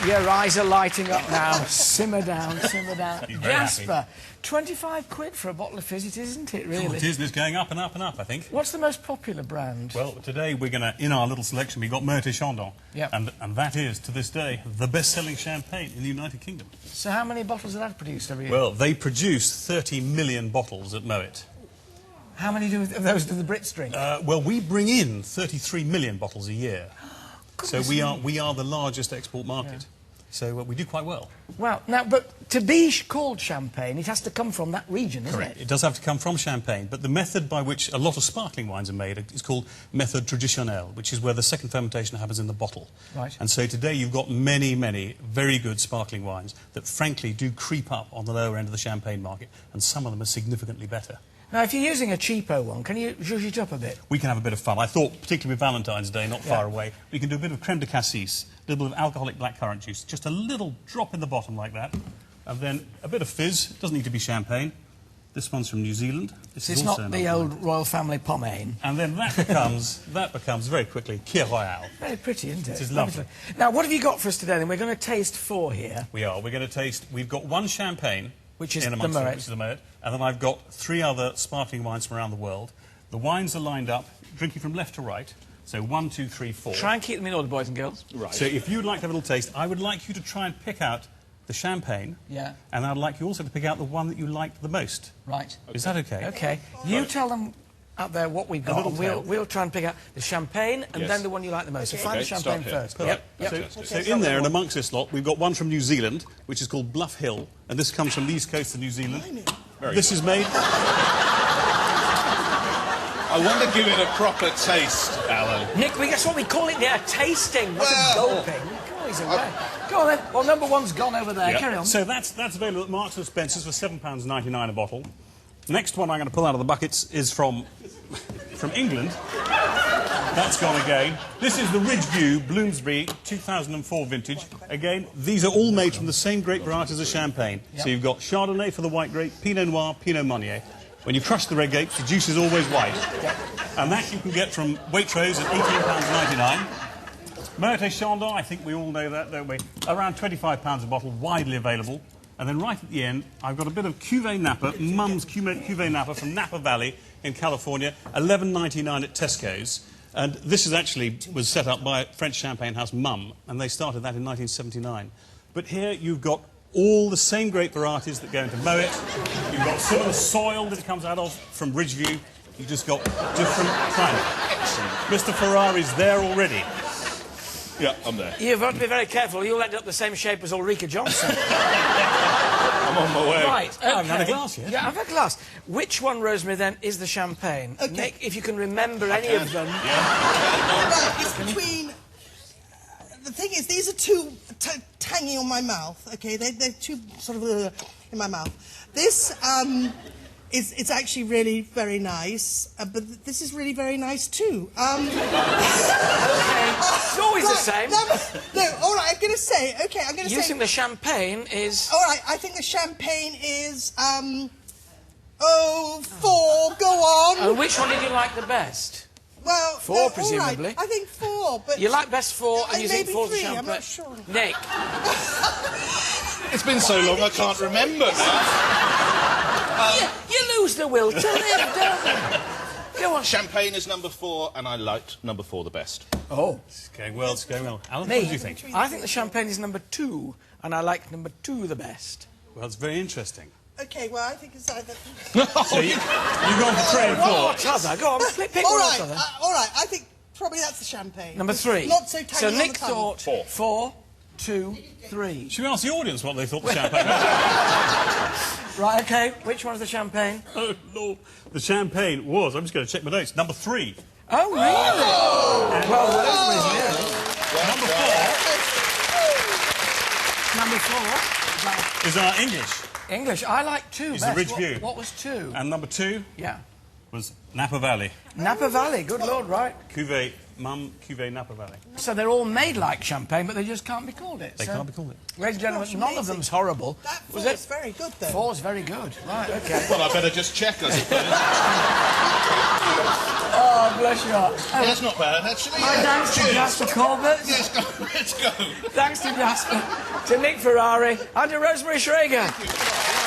Your eyes are lighting up now. Simmer down, simmer down. Jasper, 25 quid for a bottle of fizz, it is, isn't it, really? Oh, it is, and it's going up and up and up, I think. What's the most popular brand? Well, today we're going to, in our little selection, we've got Meurthe Chandon. Yep. And that is, to this day, the best-selling champagne in the United Kingdom. So how many bottles are that produced every year? Well, they produce 30 million bottles at Moet. How many of those do the Brits drink? Well, we bring in 33 million bottles a year. So we me. are the largest export market. Yeah. So we do quite well. Well, now, but to be called champagne, it has to come from that region, isn't Correct. it? It does have to come from Champagne, but the method by which a lot of sparkling wines are made is called method traditionnelle, which is where the second fermentation happens in the bottle. Right. And so today you've got many, many very good sparkling wines that, frankly, do creep up on the lower end of the champagne market, and some of them are significantly better. Now, if you're using a cheapo one, can you zhuzh it up a bit? We can have a bit of fun. I thought, particularly with Valentine's Day, not far away, we can do a bit of creme de cassis, a little bit of alcoholic blackcurrant juice, just a little drop in the bottom like that, and then a bit of fizz. It doesn't need to be champagne. This one's from New Zealand. It's not the old royal family pomade. And then that becomes very quickly Kir Royale. Very pretty, isn't it? It is lovely. Now, what have you got for us today? Then we're going to taste 4 here. We are. We're going to taste. We've got one champagne. Which is the Moet. Which is the Moet. And then I've got 3 other sparkling wines from around the world. The wines are lined up, drinking from left to right. So 1, 2, 3, 4. Try and keep them in order, boys and girls. Right. So if you'd like to have a little taste, I would like you to try and pick out the champagne. Yeah. And I'd like you also to pick out the one that you liked the most. Right. Okay. Is that okay? Okay. You tell them out there what we've got, and we'll try and pick out the champagne and then the one you like the most. Okay. So find the champagne first. Yep. So in there, and amongst this lot, we've got one from New Zealand, which is called Bluff Hill, and this comes from the east coast of New Zealand. This is made... I want to give it a proper taste, Alan. Nick, that's what we call it there, a tasting, not a gulping. Come on, he's away. Go on then. Well, number 1's gone over there. Carry on. So that's available at Marks & Spencer's for £7.99 a bottle. Next one I'm going to pull out of the buckets is from England. That's gone again. This is the Ridgeview Bloomsbury 2004 vintage. Again, these are all made from the same grape varieties as champagne. Yep. So you've got Chardonnay for the white grape, Pinot Noir, Pinot Meunier. When you crush the red grapes, the juice is always white. Yep. And that you can get from Waitrose at £18.99. Meurthe Chandon, I think we all know that, don't we? Around £25 a bottle, widely available. And then right at the end, I've got a bit of Cuvée Napa, Mum's Cuvée Napa from Napa Valley in California, $11.99 at Tesco's. And this was set up by French champagne house Mum, and they started that in 1979. But here you've got all the same grape varieties that go into Moet. You've got some of the soil that it comes out of from Ridgeview. You've just got different climate. Excellent. Mr. Ferrari's there already. Yeah, I'm there. You've got to be very careful. You'll end up the same shape as Ulrika Johnson. I'm on my way. Right, okay. I've had a glass, yeah? Yeah, I've had a glass. Which one, Rosemary, then, is the champagne? Okay. Nick, if you can remember any of them. Yeah. Right, it's between... The thing is, these are too tangy on my mouth, OK? They're too sort of in my mouth. This it's actually really very nice, but this is really very nice too. OK, it's always the same. No, all right, I'm going to say, OK, I'm going to say... You think the champagne is... All right, I think the champagne is, 4, go on. And which one did you like the best? Well, 4, presumably. Right. I think 4, but... You like best 4, and you think 4's the champagne? I'm not sure. Nick. It's been so long I can't remember now. You lose the will to live, don't you? Go on. Champagne is number 4, and I liked number 4 the best. Oh. It's going well, it's going well. Alan, Me? what do you think? I think the champagne is number 2, and I like number 2 the best. Well, it's very interesting. OK, well, I think it's either... So you've gone for train 4. What other? Go on, pick all one right, other. all right, I think probably that's the champagne. Number 3. Not so tangy So on Nick the tongue. thought 4, 2, 3. Should we ask the audience what they thought the champagne was? Right, OK, which one's the champagne? Oh, Lord. The champagne was, I'm just going to check my notes, number 3. Oh, really? Oh. Well, Number 4 is our English. English. I like 2 It's best. the Ridgeview. What was 2? And number 2 Yeah. was Napa Valley. Napa Valley, good Lord, right. Cuvée Mum Cuvée Napa Valley. So they're all made like champagne, but they just can't be called it. They can't be called it. Ladies and gentlemen, Gosh, none of amazing. them's horrible. That Was four's it? very good, though. Four's very good. Right, OK. Well, I better just check, I suppose. Oh, bless you. That's not bad, actually. My thanks to Cheers. Jaspar Corbett. Let's go. Let's go. Thanks to Jasper, to Nick Ferrari, and to Rosemary Schrager. Thank you.